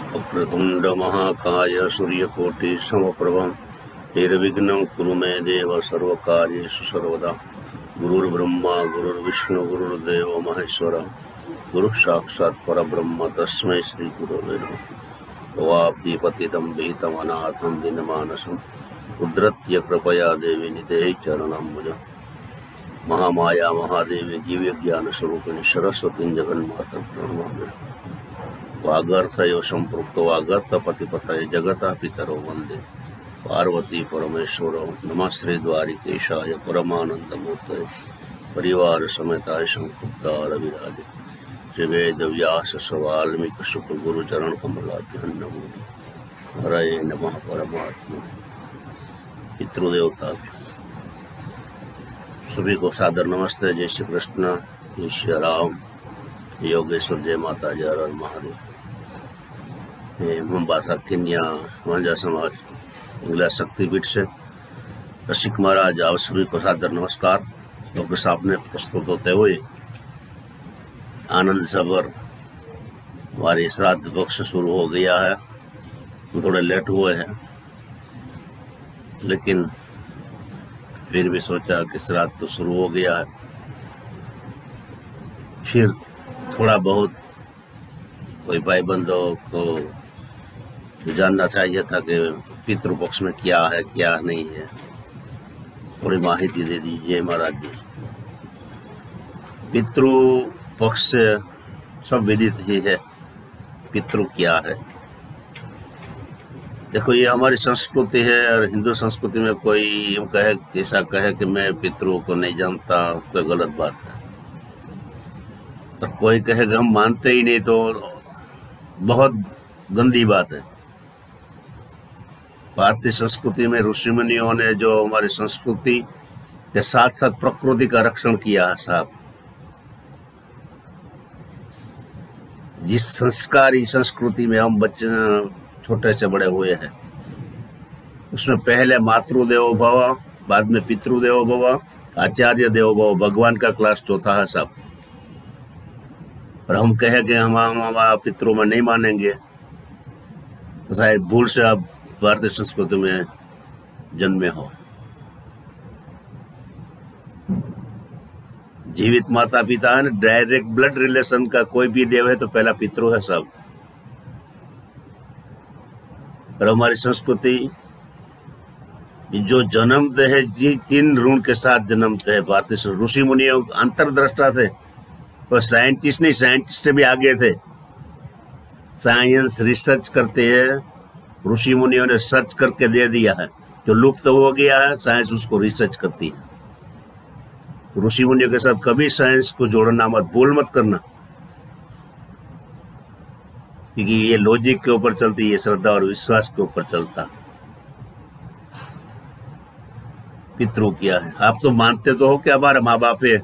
वक्रतुंड महाकाय सूर्यकोटि समप्रभं निर्विघ्नं कुरु मे देव सर्वकार्येषु सर्वदा। गुरुर्ब्रह्मा गुरुर्विष्णु गुरुर्देव महेश्वर गुरुः साक्षात् परब्रह्म तस्मै श्री गुरवे नमः। वाप्तिपतितं विहितम् अनाथं दीनमानसं उद्धृत्य कृपया देवी निधेहि चरणम्बुज। महामाया महादेवी दिव्य ज्ञान स्वरूपिणी सरस्वती जगन्माता प्रणमामि। वागर्थयो संपृक्तो वागर्थ पतिपतये जगता पितरो वंदे पार्वती परमेश्वरो। नमः श्री द्वारिकेशाय परमानंदमूर्तये परिवार समेताय संकुब्धार विराजे। श्री वेद व्यास वाल्मीकि शुक्ल गुरु चरण कमलाभ्यां नमो। हरये नमः परमात्मा पितृदेवता। सभी को सादर नमस्ते। जय श्री कृष्ण, जय श्री राम, योगेश्वर, जय माता, जय हर महादेव। मोम्बासा केन्या वांजा समाज इंग्लिश शक्तिपीठ से रसिक महाराज आप सभी को सादर नमस्कार। डॉक्टर साहब ने प्रस्तुत होते हुए आनंद सबर हमारी श्राद्ध पक्ष शुरू हो गया है। हम थोड़े लेट हुए हैं, लेकिन फिर भी सोचा कि श्राद्ध तो शुरू हो गया है, फिर थोड़ा बहुत कोई भाई बंधुओं को जानना चाहिए था कि पितृपक्ष में क्या है क्या नहीं है। थोड़ी माहिती दे दीजिए महाराज जी। पितृपक्ष से सब विदित ही है, पितृ क्या है। देखो, ये हमारी संस्कृति है और हिंदू संस्कृति में कोई कहे ऐसा कहे कि मैं पितरों को नहीं जानता तो गलत बात है। और कोई कहे कि हम मानते ही नहीं तो बहुत गंदी बात है। भारतीय संस्कृति में ऋषि मुनियों ने जो हमारी संस्कृति के साथ साथ प्रकृति का रक्षण किया है साहब। जिस संस्कारी संस्कृति में हम बच्चे छोटे से बड़े हुए हैं, उसमें पहले मातृदेवो भव, बाद में पितृदेवो भव, आचार्य देवो भव, भगवान का क्लास चौथा है साहब। और हम कहे कि हम पितरों में नहीं मानेंगे तो शायद भूल से आप भारतीय संस्कृति में जन्मे हो। जीवित माता पिता है ना, डायरेक्ट ब्लड रिलेशन का कोई भी देव है तो पहला पितृ है सब। और हमारी संस्कृति जो जन्मते हैं जी 3 ऋण के साथ जन्मते हैं। भारतीय ऋषि मुनियों अंतरदृष्टा थे, वो साइंटिस्ट नहीं, साइंटिस्ट से भी आगे थे। साइंस रिसर्च करते हैं, ऋषि मुनियों ने सर्च करके दे दिया है। जो लुप्त हो गया है साइंस उसको रिसर्च करती है। ऋषि मुनियों के साथ कभी साइंस को जोड़ना मत, भूल मत करना, क्योंकि ये लॉजिक के ऊपर चलती है, ये श्रद्धा और विश्वास के ऊपर चलता। पितृ क्या है? आप तो मानते तो हो कि हमारे माँ बाप है,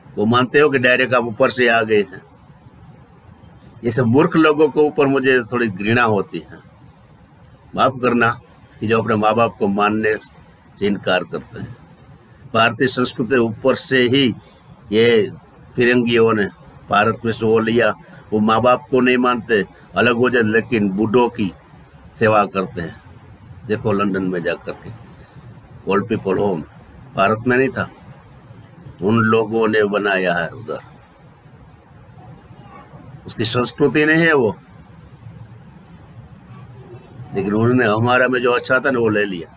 वो मानते हो कि डायरेक्ट आप ऊपर से आ गए हैं। ये सब मूर्ख लोगों को ऊपर मुझे थोड़ी घृणा होती है। माफ करना कि जो अपने माँ बाप को मानने से इनकार करते हैं। भारतीय संस्कृति ऊपर से ही ये फिरंगियों ने भारत में से वो लिया। वो माँ बाप को नहीं मानते, अलग हो जाए, लेकिन बूढ़ों की सेवा करते हैं। देखो लंदन में जा करके ओल्ड पीपल होम, भारत में नहीं था, उन लोगों ने बनाया है उधर। उसकी संस्कृति नहीं है वो, लेकिन उन्होंने हमारा में जो अच्छा था ना वो ले लिया।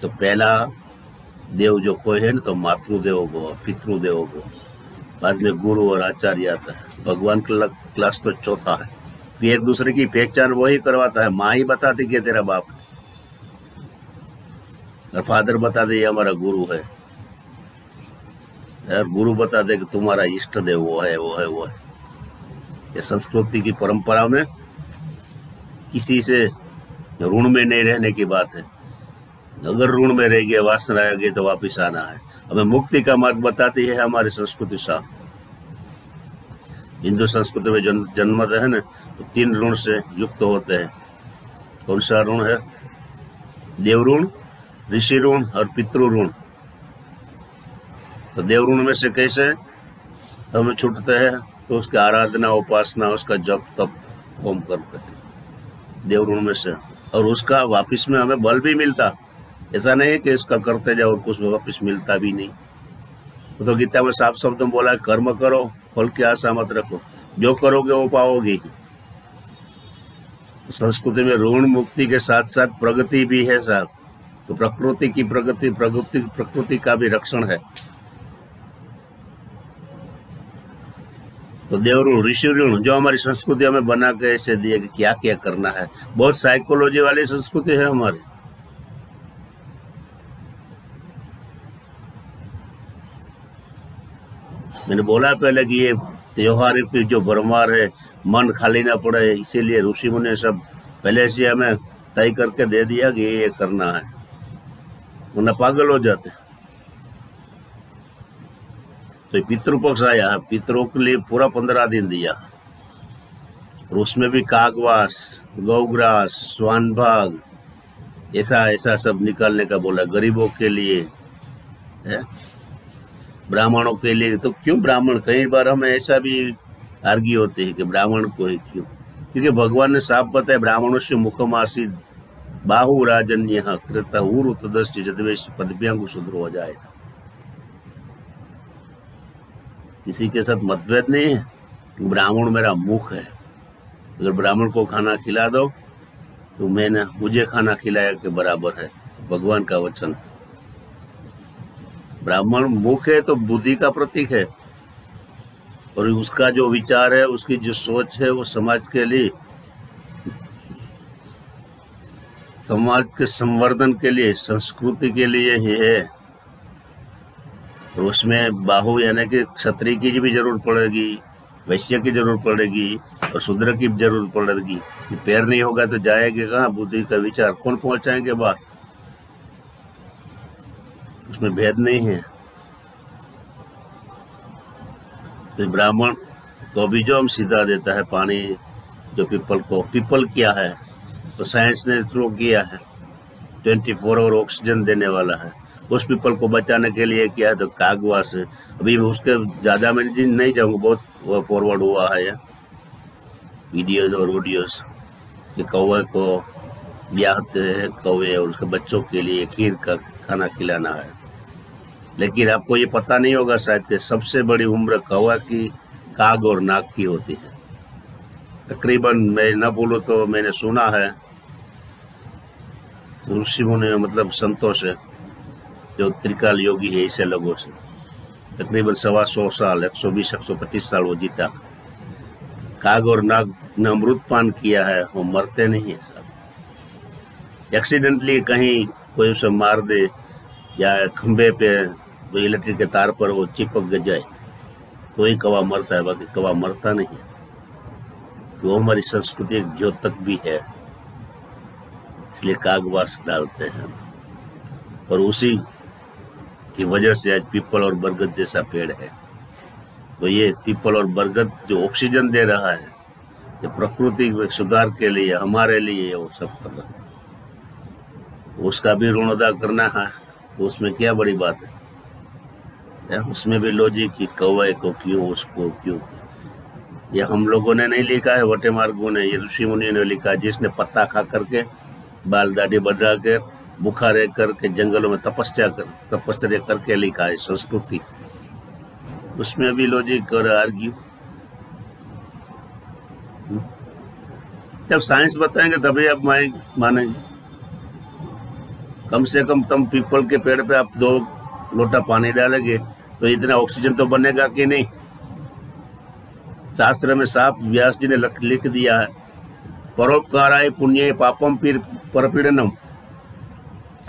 तो पहला देव जो कोई है ना तो मातृदेव को, पितृदेव को, बाद में गुरु और आचार्य आता है। भगवान का क्लास तो चौथा है। फिर एक दूसरे की पहचान वही करवाता है। माँ ही बताती कि तेरा बाप है, और फादर बता दे हमारा गुरु है, यार गुरु बता दे कि तुम्हारा इष्ट देव वो है वो है वो है। ये संस्कृति की परंपरा में किसी से ऋण में नहीं रहने की बात है। अगर ऋण में रह गया, वासना रह गई तो वापिस आना है। हमें मुक्ति का मार्ग बताती है हमारी संस्कृति साहब। हिंदू संस्कृति में जन्मते है ना तो 3 ऋण से युक्त होते हैं। कौन सा ऋण है? देव ऋण, ऋषि ऋण और पितृ ऋण। तो देव ऋण में से कैसे हम छूटते हैं? तो उसकी आराधना उपासना उसका जप तप होम करते हैं देव ऋण में से, और उसका वापिस में हमें बल भी मिलता। ऐसा नहीं है कि इसका करते जाओ और कुछ वापिस मिलता भी नहीं। तो गीता में साफ शब्द में बोला है, कर्म करो फल की आशा मत रखो, जो करोगे वो पाओगे। संस्कृति में ऋण मुक्ति के साथ साथ प्रगति भी है साहब। तो प्रकृति की प्रकृति का भी रक्षण है। तो देव ऋण ऋषि ऋण जो हमारी संस्कृति हमें बना के ऐसे दिए कि क्या क्या करना है। बहुत साइकोलॉजी वाली संस्कृति है हमारी। मैंने बोला पहले कि ये त्योहार की जो भरमार है, मन खाली ना पड़े, इसीलिए ऋषि मुनि सब पहले से हमें तय करके दे दिया कि ये करना है, वरना पागल हो जाते। तो पितृपक्ष आया, पितरों के लिए पूरा 15 दिन दिया, और उसमें भी कागवास, गौग्रास, स्वान भाग, ऐसा सब निकालने का बोला। गरीबों के लिए है, ब्राह्मणों के लिए। तो क्यों ब्राह्मण? कई बार हमें ऐसा भी आर्ग्यू होते हैं कि ब्राह्मण को है क्यों? क्योंकि भगवान ने साफ बताया, ब्राह्मणों से मुखम आसीद बाहु राजन्य कृत उतदस्य जदवेश पदभ्यांग शुद्र हो जाएगा। किसी के साथ मतभेद नहीं है, ब्राह्मण मेरा मुख है। अगर ब्राह्मण को खाना खिला दो तो मुझे खाना खिलाया के बराबर है, भगवान का वचन। ब्राह्मण मुख है तो बुद्धि का प्रतीक है, और उसका जो विचार है, उसकी जो सोच है, वो समाज के लिए, समाज के संवर्धन के लिए, संस्कृति के लिए ही है। और उसमें बाहु यानी कि क्षत्रिय की भी जरूरत पड़ेगी, वैश्य की जरूरत पड़ेगी, और शूद्र की जरूरत पड़ेगी। पैर नहीं होगा तो जाएगा कहाँ? बुद्धि का विचार कौन पहुंचाएंगे बात? उसमें भेद नहीं है। तो ब्राह्मण को भी जो हम सीधा देता है पानी, जो पीपल को, पीपल क्या है तो साइंस ने प्रूव किया है 24 आवर ऑक्सीजन देने वाला है। उस पीपल को बचाने के लिए क्या है तो कागवास है। अभी उसके ज्यादा मैं नहीं जाऊंगा, बहुत फॉरवर्ड हुआ है वीडियोज और ऑडियोज कि कौवे को ब्याहते हैं, कौवे और उसके बच्चों के लिए खीर का खाना खिलाना है। लेकिन आपको ये पता नहीं होगा शायद कि सबसे बड़ी उम्र कौवा की, काग और नाग की होती है। तकरीबन मैं न बोलूँ तो मैंने सुना है, ऋषि मुनि मतलब संतों से, जो त्रिकाल योगी है, ऐसे लोगों से तकरीबन 125 साल, 120-125 साल वो जीता। काग और नाग ने अमृतपान किया है, वो मरते नहीं है सब। एक्सीडेंटली कहीं कोई उसे मार दे या खंबे पे इलेक्ट्रिक के तार पर वो चिपक जाए तो ही कौवा मरता है, बाकी कौवा मरता नहीं है। वो हमारी संस्कृति एक द्योतक भी है, इसलिए कागवास डालते हैं। और उसी की वजह से आज पीपल और बरगद जैसा पेड़ है। तो ये पीपल और बरगद जो ऑक्सीजन दे रहा है, ये प्रकृति के सुधार के लिए, हमारे लिए वो सब कर रहा है। उसका भी ऋण अदा करना है, तो उसमें क्या बड़ी बात है? उसमें भी लॉजिक की कौवे को क्यों, उसको क्यों। ये हम लोगों ने नहीं लिखा है, वटे मार्गों ने, ये ऋषि मुनि ने लिखा, जिसने पत्ता खा करके, बाल दाढ़ी बढ़ा के, भूखा रह करके जंगलों में तपस्या करके लिखा है संस्कृति। उसमें भी लॉजिक और आर्ग्यू। जब साइंस बताएंगे तभी आप मानेंगे। कम से कम तुम पीपल के पेड़ पे आप 2 लोटा पानी डालेंगे तो इतना ऑक्सीजन तो बनेगा कि नहीं? शास्त्र में साफ व्यास जी ने लिख दिया है, परोपकाराय पुण्य पापम परपीड़नम।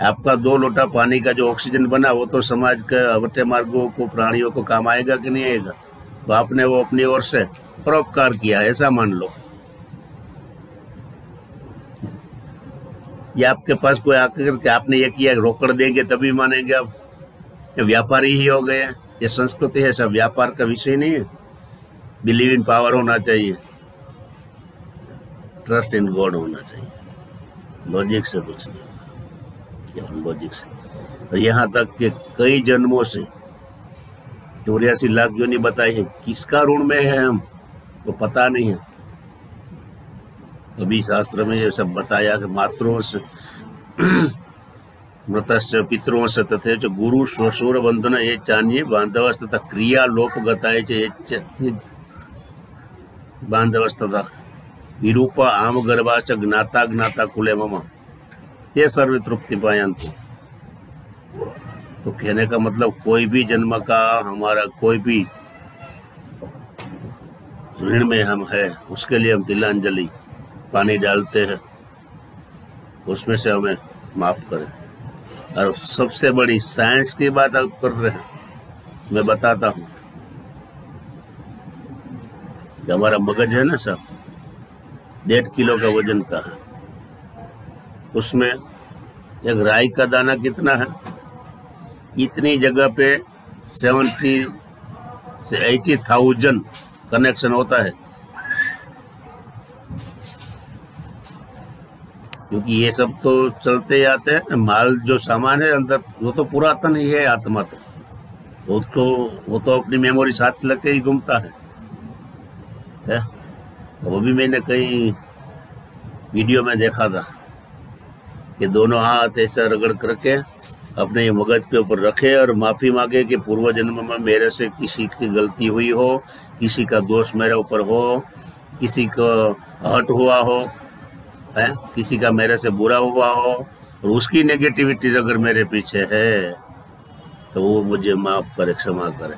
आपका 2 लोटा पानी का जो ऑक्सीजन बना वो तो समाज के अवटे मार्गों को, प्राणियों को काम आएगा कि नहीं आएगा? तो आपने वो अपनी ओर से परोपकार किया, ऐसा मान लो। या आपके पास कोई आकर के आपने ये किया, रोकड़ देंगे तभी मानेंगे आप? व्यापारी ही हो गए। ये संस्कृति है, सब व्यापार का विषय नहीं है। बिलीव इन पावर होना चाहिए, ट्रस्ट इन गॉड होना चाहिए। लॉजिक से कुछ नहीं, केवल लॉजिक से। और यहाँ तक कि कई जन्मों से 84 लाख योनि बताई है, किसका ऋण में है हम? तो पता नहीं है। अभी शास्त्र में ये सब बताया कि मातरों से मृतस्य पितरों से तथे च गुरु श्वशुर बंधन ये चान्य बांधवस्त तथा क्रिया लोप गताय च बांधवस्त तथा विरूपा आम गर्भा च ज्ञाता ज्ञाता कुले मम ते सर्व तृप्ति पायंतु। तो कहने का मतलब कोई भी जन्म का हमारा कोई भी ऋण में हम है, उसके लिए हम तिलांजलि पानी डालते हैं, उसमें से हमें माफ करें। और सबसे बड़ी साइंस की बात आप कर रहे हैं, मैं बताता हूँ कि हमारा मगज है ना सर, 1.5 किलो का वजन का है। उसमें एक राई का दाना कितना है, इतनी जगह पे 70 से 80,000 कनेक्शन होता है। क्योंकि ये सब तो चलते आते हैं, माल जो सामान है अंदर वो तो पुरातन ही है, आत्मा तो वो तो अपनी मेमोरी साथ लेके ही घूमता है? वो भी मैंने कहीं वीडियो में देखा था कि दोनों हाथ ऐसा रगड़ करके अपने मगज के ऊपर रखे और माफी मांगे कि पूर्व जन्म में मेरे से किसी की गलती हुई हो, किसी का दोष मेरे ऊपर हो, किसी को हर्ट हुआ हो, है किसी का मेरे से बुरा हुआ हो, और उसकी नेगेटिविटी अगर मेरे पीछे है तो वो मुझे माफ करे, क्षमा करे।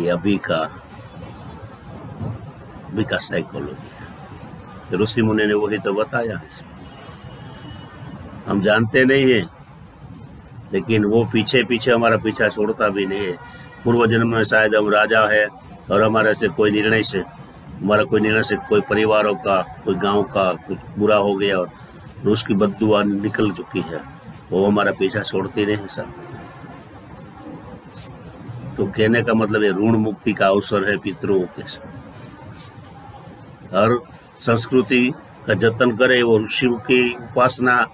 ये अभी का साइकोलॉजी है। ऋषि मुनि ने वही तो बताया। हम जानते नहीं है, लेकिन वो पीछे पीछे हमारा पीछा छोड़ता भी नहीं है। पूर्व जन्म में शायद हम राजा है और हमारे से कोई निर्णय से कोई परिवारों का, कोई गांव का कुछ बुरा हो गया और उसकी बददुआ निकल चुकी है, वो हमारा पीछा छोड़ती नहीं सब। तो कहने का मतलब ये ऋण मुक्ति का अवसर है पितरों के साथ। और संस्कृति का जतन करे, वो शिव की उपासना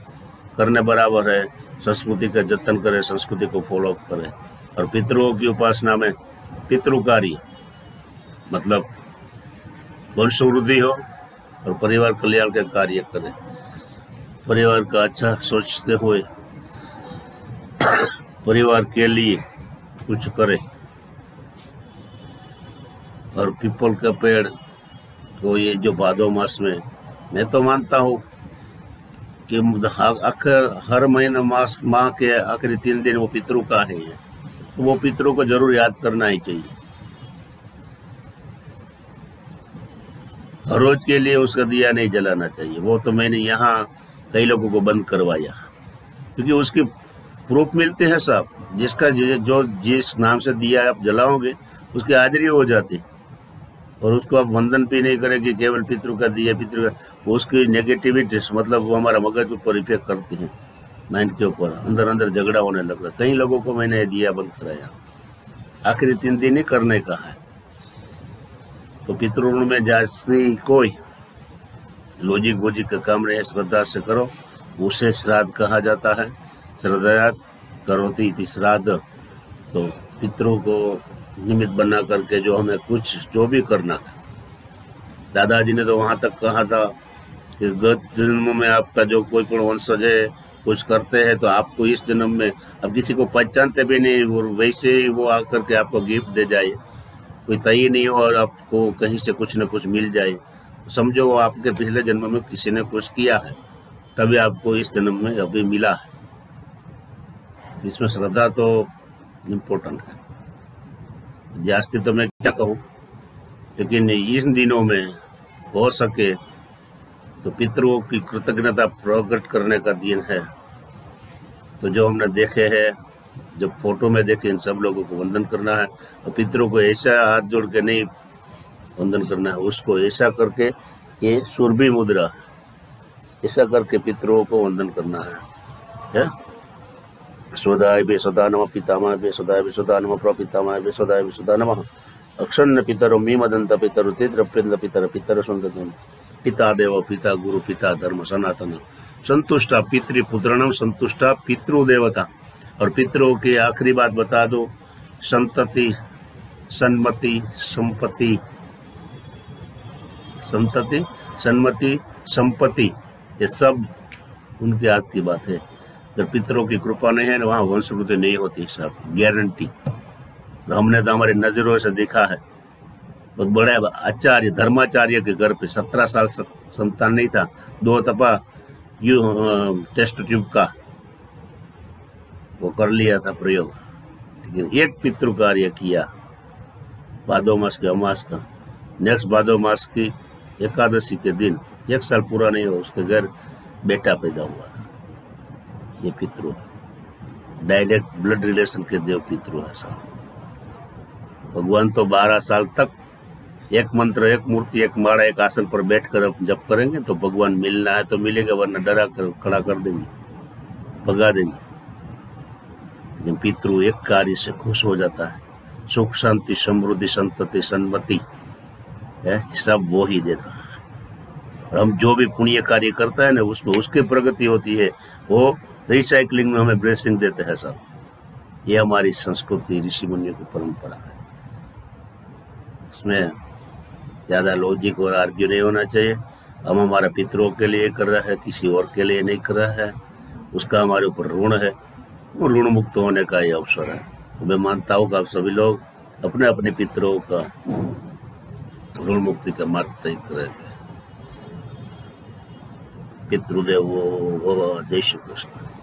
करने बराबर है। संस्कृति का जतन करे, संस्कृति को फॉलो करे। और पितरों की उपासना में पितृकार्य मतलब वंशवृद्धि हो और परिवार कल्याण के कार्य करे। परिवार का अच्छा सोचते हुए परिवार के लिए कुछ करे। और पीपल का पेड़ को ये जो भादो मास में, मैं तो मानता हूँ कि हर महीने माह के आखिरी 3 दिन वो पितरों का है, तो वो पितरों को जरूर याद करना ही चाहिए। हर रोज के लिए उसका दिया नहीं जलाना चाहिए। वो तो मैंने यहाँ कई लोगों को बंद करवाया, क्योंकि उसकी प्रूफ मिलते हैं सब। जिसका जो जिस नाम से दिया आप जलाओगे उसकी हाजिरी हो जाती, और उसको आप वंदन भी नहीं करेंगे, केवल पितृ का दिया पितृ का, उसकी नेगेटिविटी मतलब वो हमारा मगज ऊपर इफेक्ट करती है, माइंड के ऊपर अंदर अंदर झगड़ा होने लगता। कई लोगों को मैंने दिया बंद कराया, आखिरी 3 दिन ही करने का है। तो पितृ में जाती कोई लॉजिक वोजिक का काम नहीं है, श्रद्धा से करो, उसे श्राद्ध कहा जाता है। श्रद्धायात करोति इति श्राद्ध। तो पितरों को निमित्त बना करके जो हमें कुछ जो भी करना है, दादाजी ने तो वहां तक कहा था कि गत जन्म में आपका जो कोई पण वंशज है कुछ करते हैं तो आपको इस जन्म में, अब किसी को पहचानते भी नहीं और वैसे ही वो आकर के आपको गिफ्ट दे जाए, कोई तय नहीं हो और आपको कहीं से कुछ न कुछ मिल जाए, तो समझो वो आपके पिछले जन्म में किसी ने कुछ किया है, तभी आपको इस जन्म में अभी मिला है। इसमें श्रद्धा तो इम्पोर्टेंट है। जास्ती तो मैं क्या कहूँ, लेकिन इन दिनों में हो सके तो पितरों की कृतज्ञता प्रकट करने का दिन है। तो जो हमने देखे हैं, जब फोटो में देखे, इन सब लोगों को वंदन करना है। और पितरों को ऐसा हाथ जोड़ के नहीं वंदन करना है, उसको ऐसा करके, ये सुरभि मुद्रा ऐसा करके पितरों को वंदन करना है। स्वदाय बे सदा नमः पितामह बे सदाय बे सदा नमः प्रपितामह बे सदाय बे सदा नमः अक्षन्न पितरो मीमदंत पितरो तिद्रप्यंद पितर पितर संततम पिता देव पिता गुरु पिता धर्म सनातन संतुष्टा पितृपुत्रणम संतुष्टा पितृदेवता। और पितरों की आखिरी बात बता दो, संतति सन्मति संपत्ति संतति, सन्मति, संपत्ति, ये सब उनके हाथ की बात है। अगर पितरों की कृपा नहीं है ना, वहाँ वंशवृद्धि नहीं होती साहब, गारंटी। हमने तो हमारी नजरों से देखा है। बहुत बड़े आचार्य, धर्माचार्य के घर पे 17 साल संतान नहीं था, 2 दफा टेस्ट ट्यूब का वो कर लिया था प्रयोग, लेकिन एक पितृ कार्य किया भादो मास के अमास का। नेक्स्ट भादो मास की एकादशी के दिन 1 साल पूरा नहीं हुआ, उसके घर बेटा पैदा हुआ था। ये पितृ डायरेक्ट ब्लड रिलेशन के देव पितृ है साहब। भगवान तो 12 साल तक एक मंत्र, एक मूर्ति, एक माड़ा, एक आसन पर बैठकर जप करेंगे तो भगवान मिलना है तो मिलेगा, वरना डरा कर खड़ा कर देंगे, भगा देंगे। लेकिन पितृ एक कार्य से खुश हो जाता है, सुख शांति समृद्धि संतति सन्मति है, सब वो ही देता है। और हम जो भी पुण्य कार्य करता है ना, उसमें उसकी प्रगति होती है, वो रिसाइकलिंग में हमें ब्लेसिंग देते हैं सब। ये हमारी संस्कृति, ऋषि मुनियों की परंपरा है। इसमें ज्यादा लॉजिक और आर्ग्यू नहीं होना चाहिए। हम हमारे पितरों के लिए कर रहा है, किसी और के लिए नहीं कर रहा है, उसका हमारे ऊपर ऋण है, वो ऋण मुक्त होने का ये अवसर है। तो मैं मानता हूँ कि आप सभी लोग अपने अपने पितरों का ऋण मुक्ति का मार्ग तय करेंगे। पितृदेवो भव, जय श्री कृष्ण।